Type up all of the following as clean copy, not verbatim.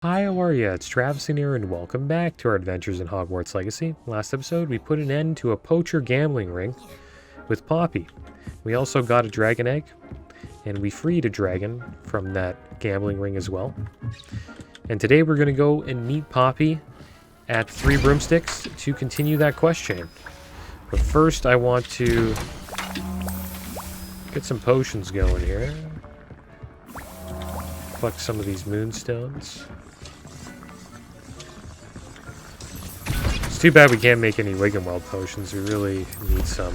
Hi, how are ya? It's Travis in here, and welcome back to our adventures in Hogwarts Legacy. Last episode, we put an end to a poacher gambling ring with Poppy. We also got a dragon egg, and we freed a dragon from that gambling ring as well. And today we're going to go and meet Poppy at Three Broomsticks to continue that quest chain. But first, I want to get some potions going here. Collect some of these moonstones. Too bad we can't make any Wiggenweld potions. We really need some.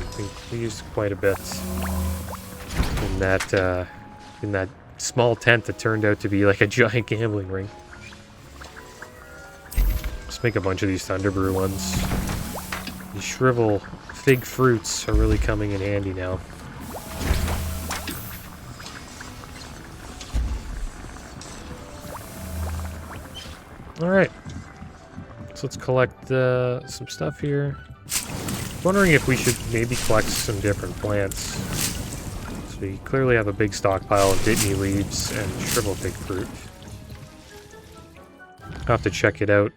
We used quite a bit in that small tent that turned out to be like a giant gambling ring. Let's make a bunch of these Thunderbrew ones. These shrivel fig fruits are really coming in handy now. All right. So let's collect some stuff here. Wondering if we should maybe collect some different plants. So we clearly have a big stockpile of Dittany leaves and shrivel fig fruit. I'll have to check it out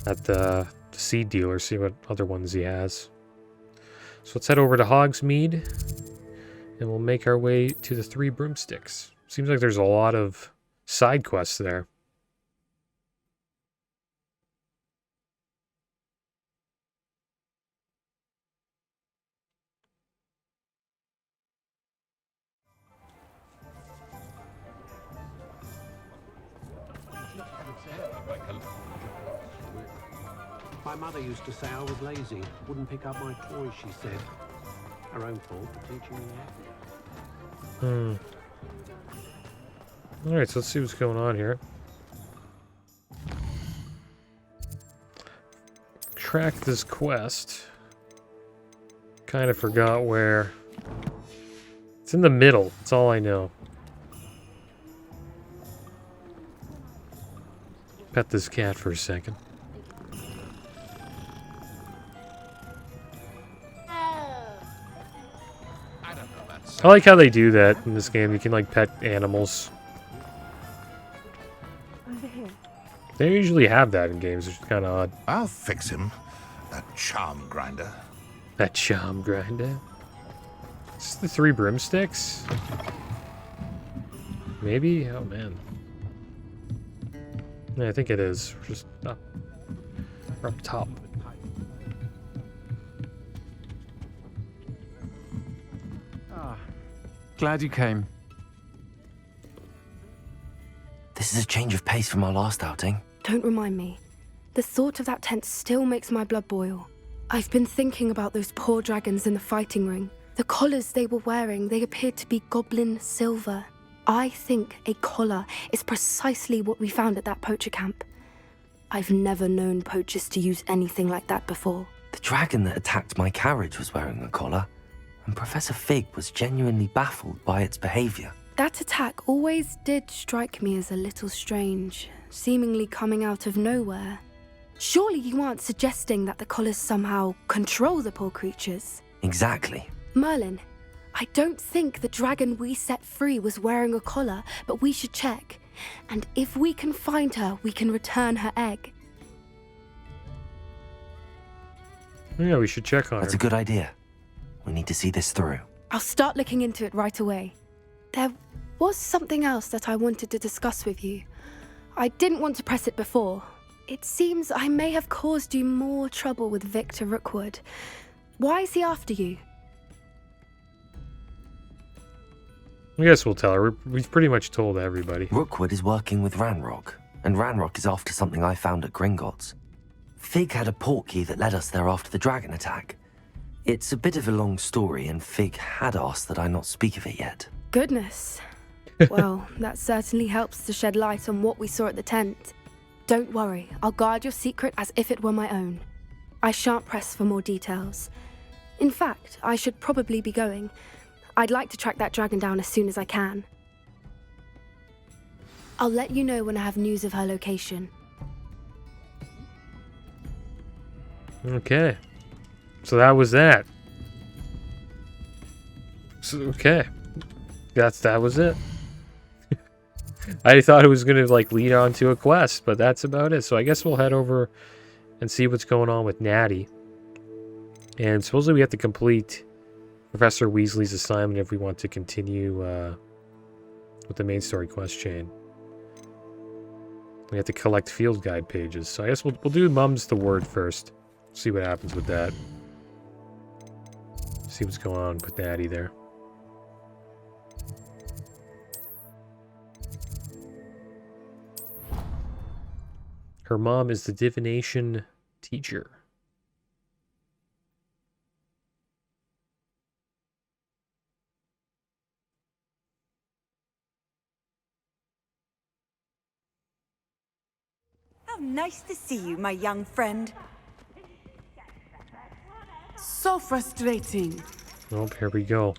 at the seed dealer, see what other ones he has. So let's head over to Hogsmeade, and we'll make our way to the Three Broomsticks. Seems like there's a lot of side quests there. My mother used to say I was lazy, wouldn't pick up my toys, she said. Her own fault for teaching me that. Alright, so let's see what's going on here. Track this quest. Kind of forgot where. It's in the middle, that's all I know. Pet this cat for a second. I like how they do that in this game. You can like pet animals. Over here. They usually have that in games, which is kind of odd. I'll fix him. That charm grinder. That charm grinder. Is this the Three Broomsticks? Maybe? Oh man. Yeah, I think it is. We're just up top. Glad you came. This is a change of pace from our last outing. Don't remind me. The thought of that tent still makes my blood boil. I've been thinking about those poor dragons in the fighting ring. The collars they were wearing, they appeared to be goblin silver. I think a collar is precisely what we found at that poacher camp. I've never known poachers to use anything like that before. The dragon that attacked my carriage was wearing a collar, and Professor Fig was genuinely baffled by its behavior. That attack always did strike me as a little strange, seemingly coming out of nowhere. Surely you aren't suggesting that the collars somehow control the poor creatures? Exactly. Merlin, I don't think the dragon we set free was wearing a collar, but we should check. And if we can find her, we can return her egg. Yeah, we should check on That's her. a good idea. We need to see this through. I'll start looking into it right away. There was something else that I wanted to discuss with you. I didn't want to press it before. It seems I may have caused you more trouble with Victor Rookwood. Why is he after you? I guess we'll tell her. We've pretty much told everybody. Rookwood is working with Ranrock, and Ranrock is after something I found at Gringotts. Fig had a portkey that led us there after the dragon attack. It's a bit of a long story, and Fig had asked that I not speak of it yet. Goodness. Well, that certainly helps to shed light on what we saw at the tent. Don't worry, I'll guard your secret as if it were my own. I shan't press for more details. In fact, I should probably be going. I'd like to track that dragon down as soon as I can. I'll let you know when I have news of her location. Okay. So that was that. So, okay. That was it. I thought it was going to like lead on to a quest, but that's about it. So I guess we'll head over and see what's going on with Natty. And supposedly we have to complete Professor Weasley's assignment if we want to continue with the main story quest chain. We have to collect field guide pages. So I guess we'll do Mum's the Word first. See what happens with that. See what's going on with Natty there. Her mom is the divination teacher. How nice to see you, my young friend. So frustrating. Oh, here we go.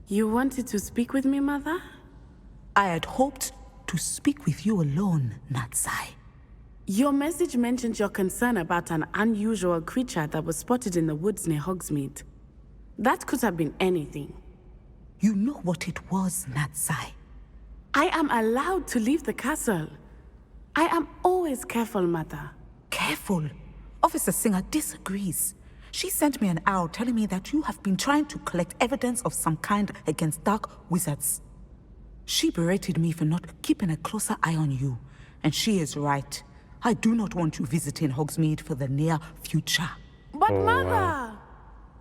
You wanted to speak with me, Mother? I had hoped to speak with you alone, Natsai. Your message mentioned your concern about an unusual creature that was spotted in the woods near Hogsmeade. That could have been anything. You know what it was, Natsai. I am allowed to leave the castle. I am always careful, Mother. Careful. Officer Singer disagrees. She sent me an owl telling me that you have been trying to collect evidence of some kind against dark wizards. She berated me for not keeping a closer eye on you, and she is right. I do not want you visiting Hogsmeade for the near future. But Oh, Mother! wow.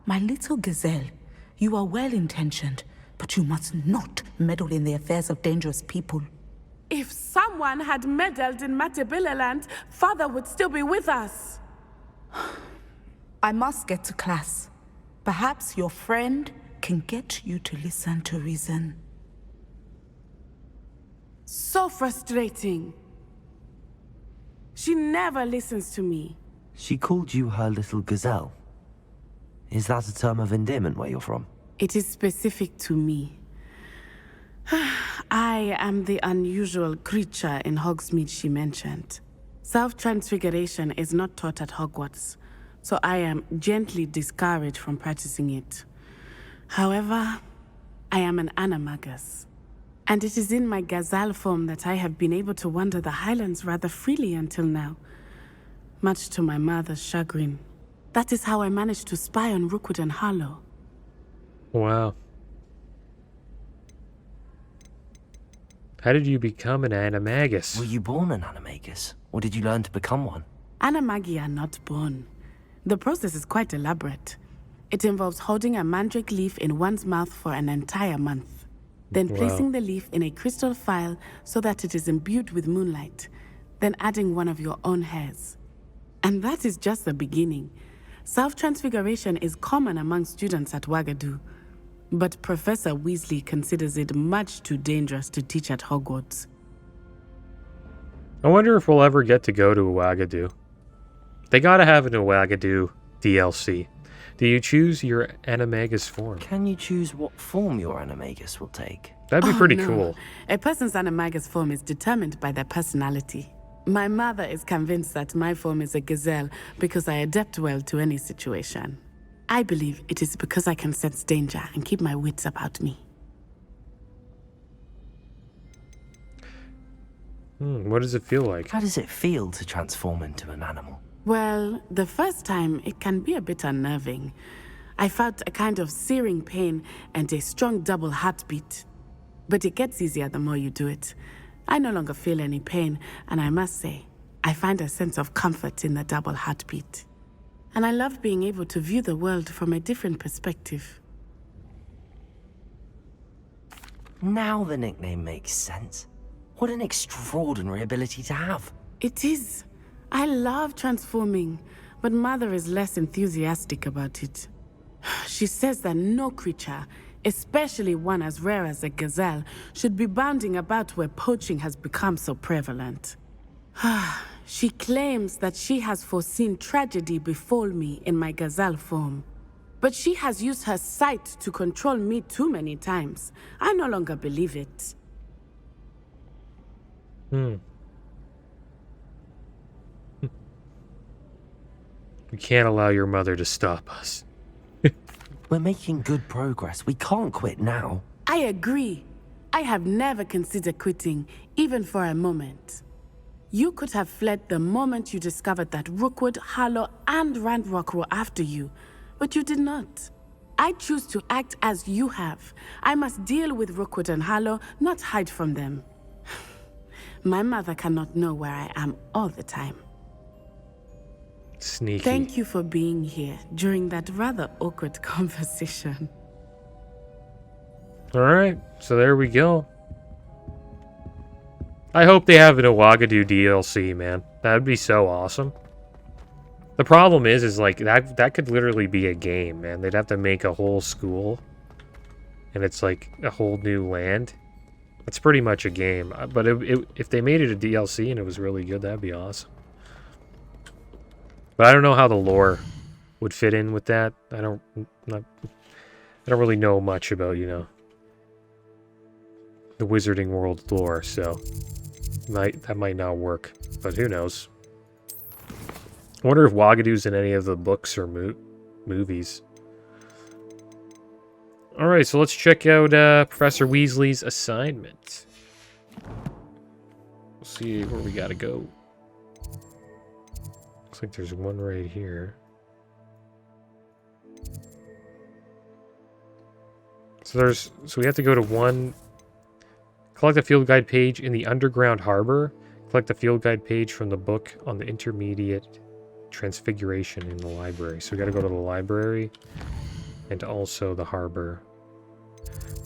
My little gazelle, you are well-intentioned, but you must not meddle in the affairs of dangerous people. If someone had meddled in Matabeleland, Father would still be with us. I must get to class. Perhaps your friend can get you to listen to reason. So frustrating. She never listens to me. She called you her little gazelle. Is that a term of endearment where you're from? It is specific to me. I am the unusual creature in Hogsmeade she mentioned. Self-transfiguration is not taught at Hogwarts, so I am gently discouraged from practicing it. However, I am an animagus, and it is in my gazelle form that I have been able to wander the Highlands rather freely until now, much to my mother's chagrin. That is how I managed to spy on Rookwood and Harlow. Wow. How did you become an animagus? Were you born an animagus, or did you learn to become one? Animagi are not born. The process is quite elaborate. It involves holding a mandrake leaf in one's mouth for an entire month, then placing the leaf in a crystal phial so that it is imbued with moonlight, then adding one of your own hairs. And that is just the beginning. Self-transfiguration is common among students at Wagadu, but Professor Weasley considers it much too dangerous to teach at Hogwarts. I wonder if we'll ever get to go to Ouagadougou. They gotta have an Ouagadougou DLC. Do you choose your animagus form? Can you choose what form your animagus will take? That'd be pretty no. cool. A person's animagus form is determined by their personality. My mother is convinced that my form is a gazelle because I adapt well to any situation. I believe it is because I can sense danger and keep my wits about me. What does it feel like? How does it feel to transform into an animal? Well, the first time it can be a bit unnerving. I felt a kind of searing pain and a strong double heartbeat. But it gets easier the more you do it. I no longer feel any pain, and I must say, I find a sense of comfort in the double heartbeat. And I love being able to view the world from a different perspective. Now the nickname makes sense. What an extraordinary ability to have. It is. I love transforming, but Mother is less enthusiastic about it. She says that no creature, especially one as rare as a gazelle, should be bounding about where poaching has become so prevalent. She claims that she has foreseen tragedy befall me in my gazelle form. But she has used her sight to control me too many times. I no longer believe it. We can't allow your mother to stop us. We're making good progress. We can't quit now. I agree. I have never considered quitting, even for a moment. You could have fled the moment you discovered that Rookwood, Harlow, and Ranrock were after you, but you did not. I choose to act as you have. I must deal with Rookwood and Harlow, not hide from them. My mother cannot know where I am all the time. Sneaky. Thank you for being here during that rather awkward conversation. Alright, so there we go. I hope they have an Ouagadougou DLC, man. That'd be so awesome. The problem is like, that could literally be a game, man. They'd have to make a whole school. And it's like a whole new land. It's pretty much a game. But if they made it a DLC and it was really good, that'd be awesome. But I don't know how the lore would fit in with that. I don't really know much about, you know, the Wizarding World lore, so that might not work. But who knows? I wonder if Ouagadou's in any of the books or movies. Alright, so let's check out Professor Weasley's assignment. We'll see where we gotta go. Looks like there's one right here. So we have to go to one. Collect a field guide page in the underground harbor. Collect the field guide page from the book on the intermediate transfiguration in the library. So we got to go to the library and also the harbor.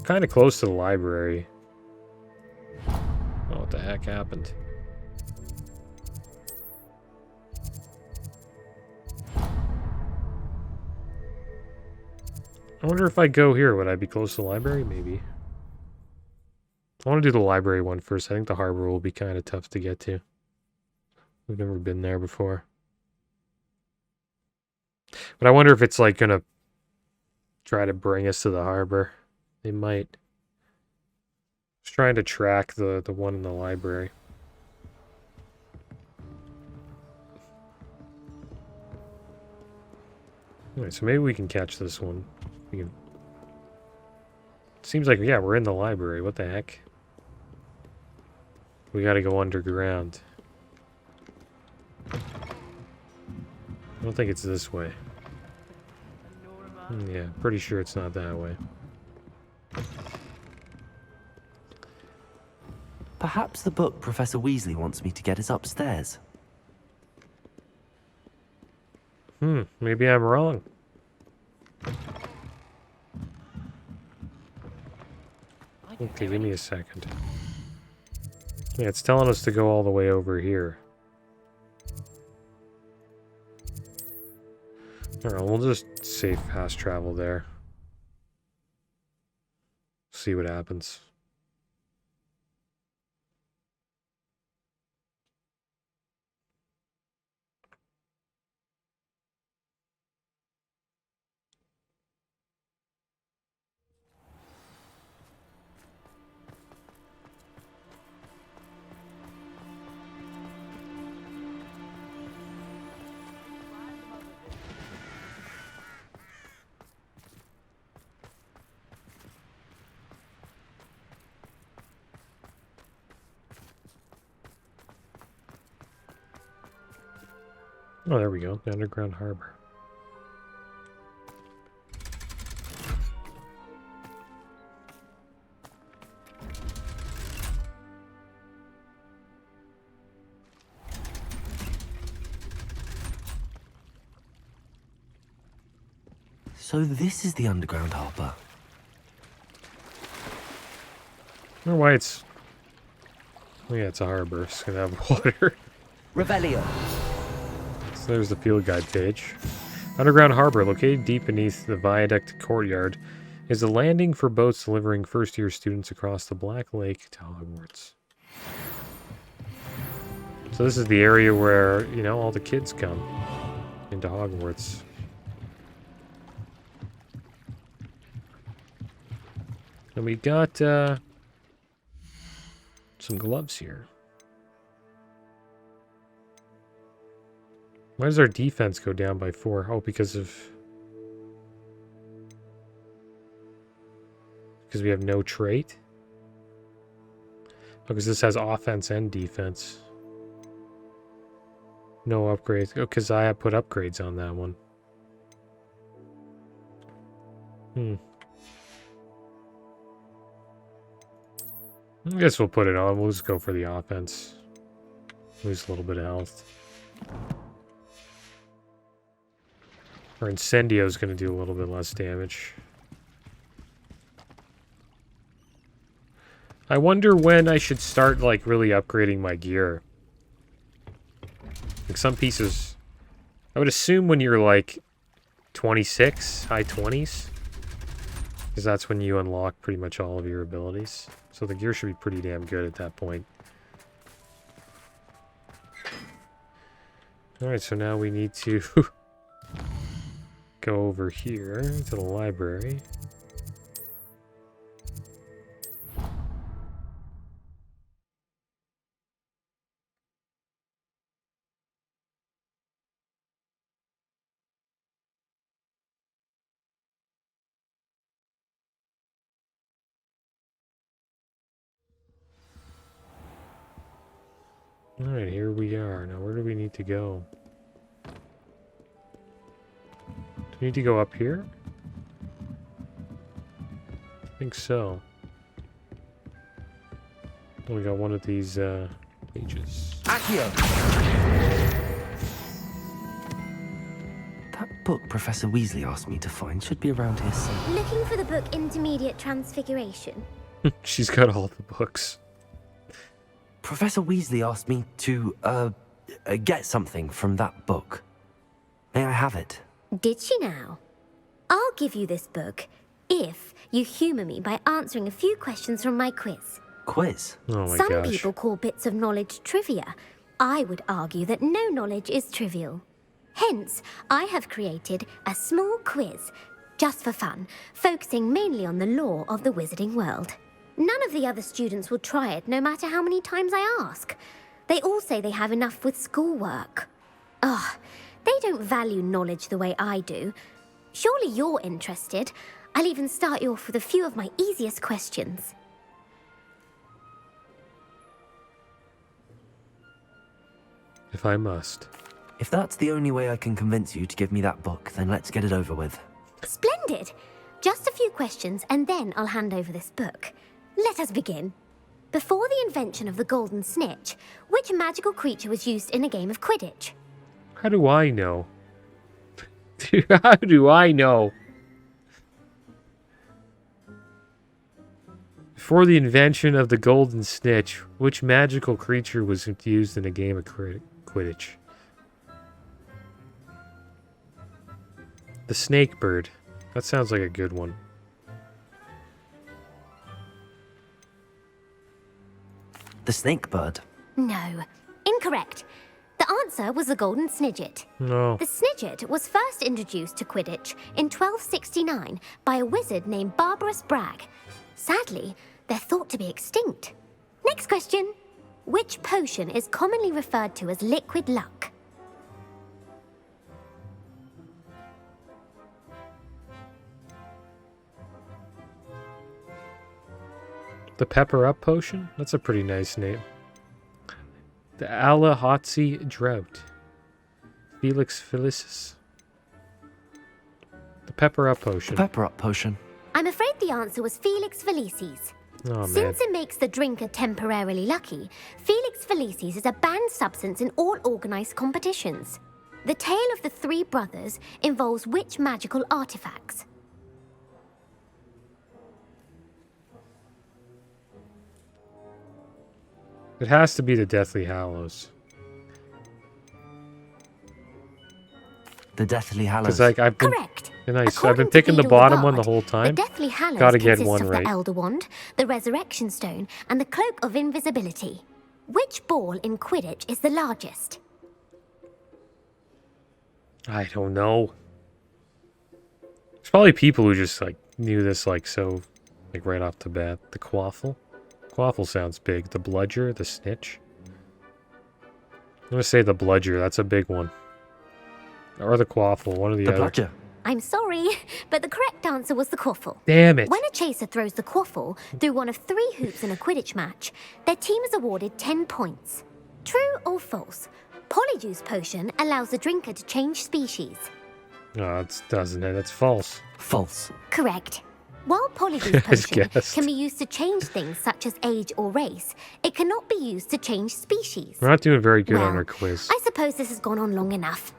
Kind of close to the library. Oh, what the heck happened? I wonder if I go here, would I be close to the library? Maybe. I want to do the library one first. I think the harbor will be kind of tough to get to. We've never been there before. But I wonder if it's like gonna try to bring us to the harbor. They might. Just trying to track the one in the library. Alright, so maybe we can catch this one. Seems like, yeah, we're in the library. What the heck? We gotta go underground. I don't think it's this way. Yeah, pretty sure it's not that way. Perhaps the book Professor Weasley wants me to get is upstairs. Maybe I'm wrong. Okay, give me a second. Yeah, it's telling us to go all the way over here. Alright, we'll just save fast travel there. See what happens. Oh, there we go. The underground harbor. So this is the underground harbor. I don't know why it's... Oh yeah, it's a harbor. It's gonna have water. Revelio. So there's the field guide page. Underground harbor, located deep beneath the viaduct courtyard, is a landing for boats delivering first-year students across the Black Lake to Hogwarts. So this is the area where, you know, all the kids come into Hogwarts. And we got some gloves here. Why does our defense go down by 4? Oh, because we have no trait? Because this has offense and defense. No upgrades. Oh, because I have put upgrades on that one. I guess we'll put it on. We'll just go for the offense. Lose a little bit of health. Our Incendio is going to do a little bit less damage. I wonder when I should start, like, really upgrading my gear. Like, some pieces... I would assume when you're, like, 26, high 20s. Because that's when you unlock pretty much all of your abilities. So the gear should be pretty damn good at that point. Alright, so now we need to go over here to the library. Alright, here we are. Now, where do we need to go? Do we need to go up here? I think so. We got one of these, pages. Accio! That book Professor Weasley asked me to find should be around here somewhere. Looking for the book Intermediate Transfiguration? She's got all the books. Professor Weasley asked me to, get something from that book. May I have it? Did she now? I'll give you this book if you humour me by answering a few questions from my quiz. Quiz? Oh my Some gosh. people call bits of knowledge trivia. I would argue that no knowledge is trivial. Hence, I have created a small quiz, just for fun, focusing mainly on the lore of the wizarding world. None of the other students will try it, no matter how many times I ask. They all say they have enough with schoolwork. Ugh, they don't value knowledge the way I do. Surely you're interested. I'll even start you off with a few of my easiest questions. If I must. If that's the only way I can convince you to give me that book, then let's get it over with. Splendid! Just a few questions, and then I'll hand over this book. Let us begin. Before the invention of the golden snitch, which magical creature was used in a game of Quidditch? How do I know? How do I know? Before the invention of the golden snitch, which magical creature was used in a game of Quidditch? The snake bird. That sounds like a good one. The snake bird? No, incorrect. The answer was the golden snidget. No. The snidget was first introduced to Quidditch in 1269 by a wizard named Barbarous Bragg. Sadly, they're thought to be extinct. Next question. Which potion is commonly referred to as liquid luck? The Pepper Up Potion? That's a pretty nice name. The Alahotzi Drought. Felix Felicis. The Pepper Up Potion. The Pepper Up Potion. I'm afraid the answer was Felix Felicis. Oh, man. Since it makes the drinker temporarily lucky, Felix Felicis is a banned substance in all organized competitions. The tale of the three brothers involves which magical artifacts? It has to be the Deathly Hallows. The Deathly Hallows. Because like I've been Correct. nice. According I've been to picking the Beedle bottom Bard, one the whole time. The Deathly Hallows Gotta get consists one of right. the Elder Wand, the Resurrection Stone, and the Cloak of Invisibility. Which ball in Quidditch is the largest? I don't know. There's probably people who just like knew this like so, like right off the bat. The Quaffle. Quaffle sounds big. The Bludger, the Snitch. I'm gonna say the Bludger. That's a big one. Or the Quaffle. One of the The other. Bludger. I'm sorry, but the correct answer was the quaffle. Damn it. When a chaser throws the quaffle through one of 3 hoops in a Quidditch match, their team is awarded 10 points. True or false? Polyjuice potion allows the drinker to change species. Oh, it doesn't it? That's false. False. Correct. While Polyjuice potion guessed. can be used to change things such as age or race, it cannot be used to change species. We're not doing very good on Well, our quiz. I suppose this has gone on long enough.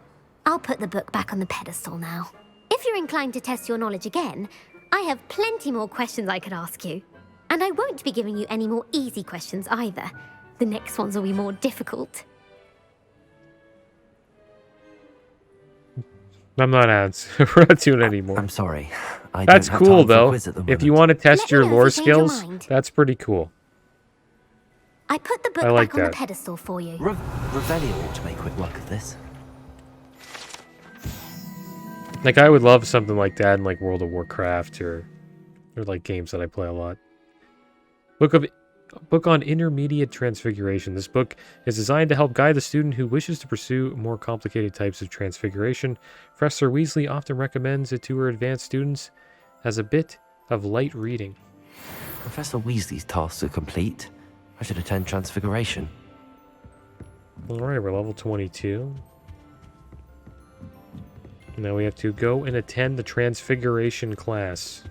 I'll put the book back on the pedestal now. If you're inclined to test your knowledge again, I have plenty more questions I could ask you. And I won't be giving you any more easy questions either. The next ones will be more difficult. I'm not answering. We're not doing anymore. I'm sorry. I That's don't have cool, time for a though. quiz at the If you moment. want to test Let me your know if lore you change your skills, mind. that's pretty cool. I put the book I like back on that. the pedestal for you. Revelio ought to make quick work of this. Like, I would love something like that in, like, World of Warcraft or like, games that I play a lot. Book on Intermediate Transfiguration. This book is designed to help guide the student who wishes to pursue more complicated types of transfiguration. Professor Weasley often recommends it to her advanced students as a bit of light reading. Professor Weasley's tasks are complete. I should attend Transfiguration. Alright, we're level 22. Now we have to go and attend the Transfiguration class.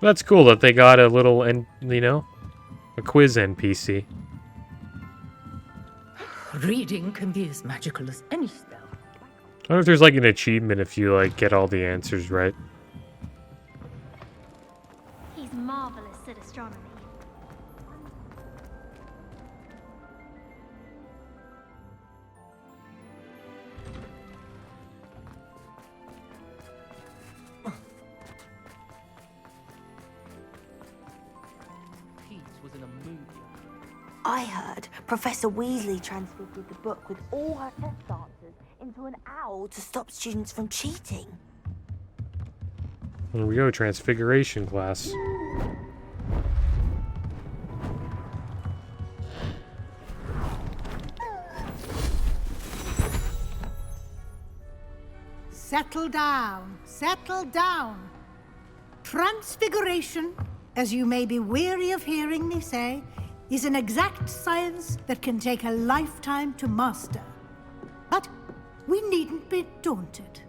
That's cool that they got a little, a quiz NPC. Reading can be as magical as any spell. I wonder if there's like an achievement if you like get all the answers right. He's marvelous at astronomy. I heard Professor Weasley transfigured the book with all her test answers into an owl to stop students from cheating. Here we go, Transfiguration class. Settle down, settle down. Transfiguration, as you may be weary of hearing me say, is an exact science that can take a lifetime to master. But we needn't be daunted.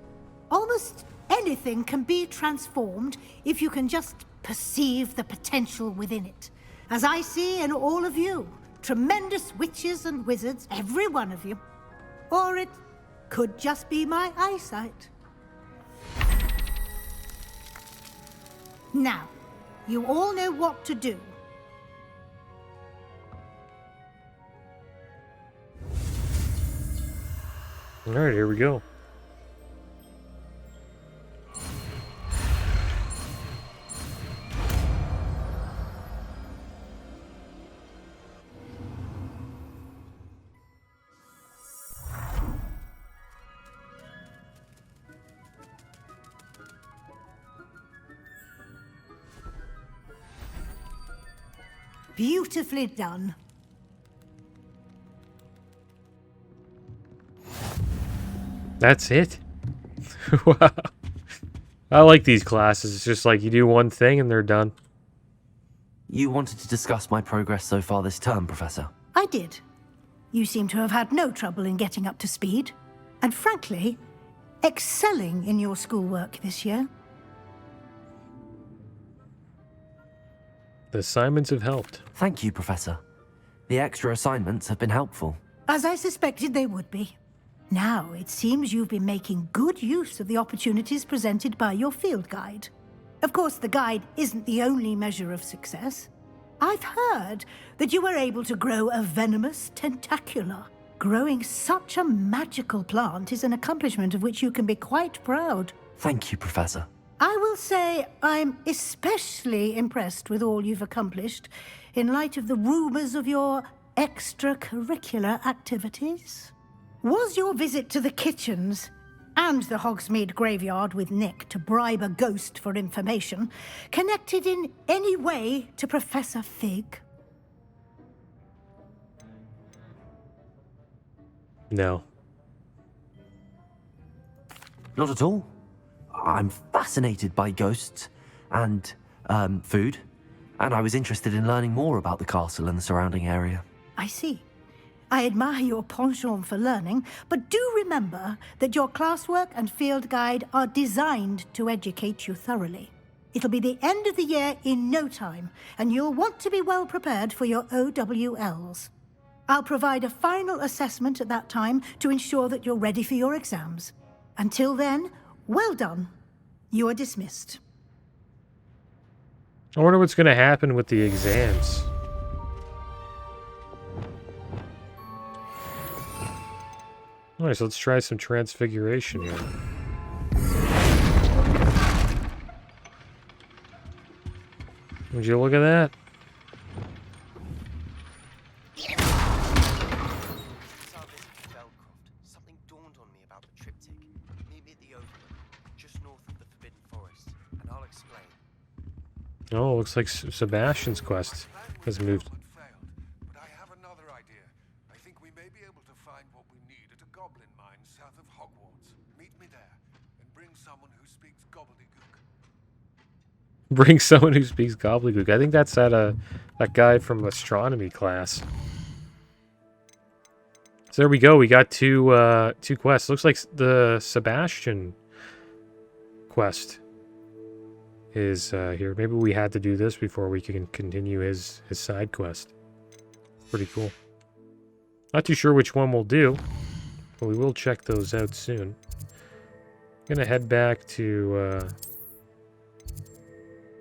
Almost anything can be transformed if you can just perceive the potential within it. As I see in all of you, tremendous witches and wizards, every one of you. Or it could just be my eyesight. Now, you all know what to do. Alright, here we go. Beautifully done. That's it? Wow. I like these classes. It's just like you do one thing and they're done. You wanted to discuss my progress so far this term, Professor? I did. You seem to have had no trouble in getting up to speed. And frankly, excelling in your schoolwork this year. The assignments have helped. Thank you, Professor. The extra assignments have been helpful. As I suspected they would be. Now, it seems you've been making good use of the opportunities presented by your field guide. Of course, the guide isn't the only measure of success. I've heard that you were able to grow a venomous tentacula. Growing such a magical plant is an accomplishment of which you can be quite proud. Thank you, Professor. I will say I'm especially impressed with all you've accomplished in light of the rumors of your extracurricular activities. Was your visit to the kitchens and the Hogsmeade graveyard with Nick to bribe a ghost for information connected in any way to Professor Fig? No. Not at all. I'm fascinated by ghosts and food, and I was interested in learning more about the castle and the surrounding area. I see. I admire your penchant for learning, but do remember that your classwork and field guide are designed to educate you thoroughly. It'll be the end of the year in no time, and you'll want to be well prepared for your OWLs. I'll provide a final assessment at that time to ensure that you're ready for your exams. Until then, well done. You are dismissed. I wonder what's going to happen with the exams. Alright, so let's try some transfiguration here. Would you look at that? Something dawned on me about the triptych. Meet me at the overlook, just north of the Forbidden Forest, and I'll explain. Oh, looks like Sebastian's quest has moved. But I have another idea. I think we may be able to find what we need at a goblin mine south of Hogwarts. Meet me there, and bring someone who speaks gobbledygook. Bring someone who speaks gobbledygook. I think that's that guy from astronomy class. So there we go. We got two quests. Looks like the Sebastian quest is here. Maybe we had to do this before we can continue his side quest. Pretty cool. Not too sure which one we'll do, but we will check those out soon. Gonna head back to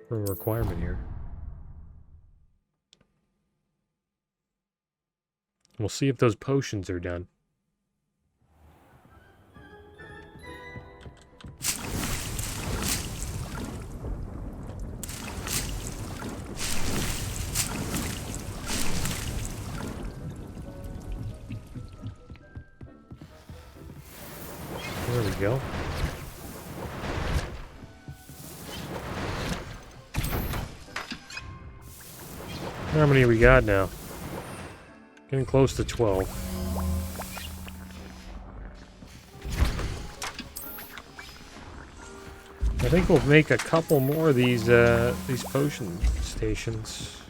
for a requirement here. We'll see if those potions are done. There we go. How many we got now? Getting close to 12. I think we'll make a couple more of these potion stations.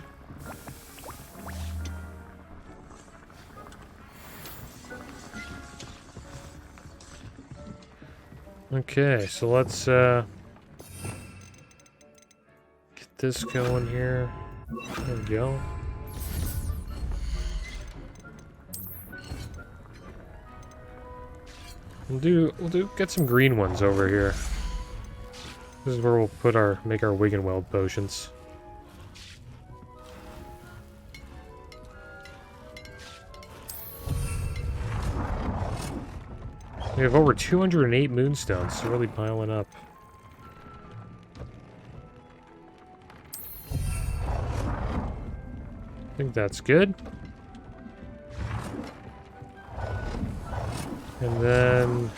Okay, so let's get this going here. There we go. We'll get some green ones over here. This is where we'll put make our Wiggenweld potions. We have over 208 moonstones, so really piling up. I think that's good. And then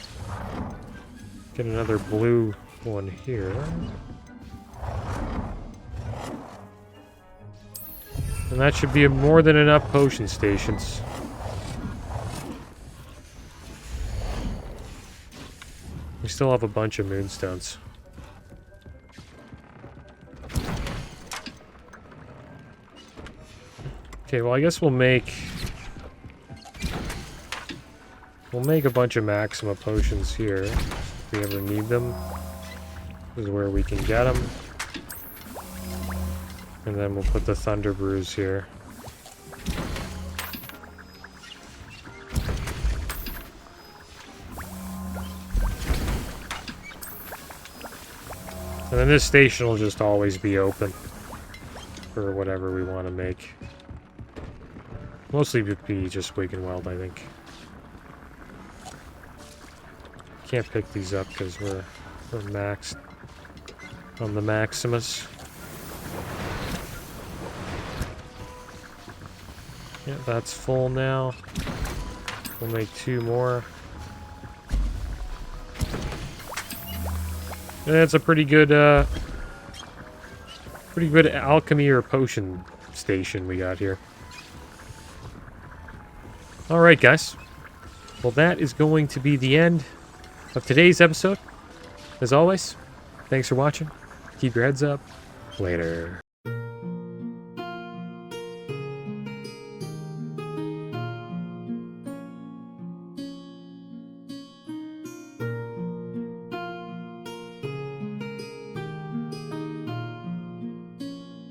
get another blue one here. And that should be more than enough potion stations. We still have a bunch of moonstones. Okay, well I guess we'll make a bunch of Maxima potions here if we ever need them. This is where we can get them. And then we'll put the Thunder Brews here. And then this station will just always be open for whatever we want to make. Mostly it would be just Wiggenweld, I think. Can't pick these up because we're maxed on the Maximus. Yeah, that's full now. We'll make 2 more. That's a pretty good alchemy or potion station we got here. Alright, guys. Well, that is going to be the end of today's episode. As always, thanks for watching. Keep your heads up. Later.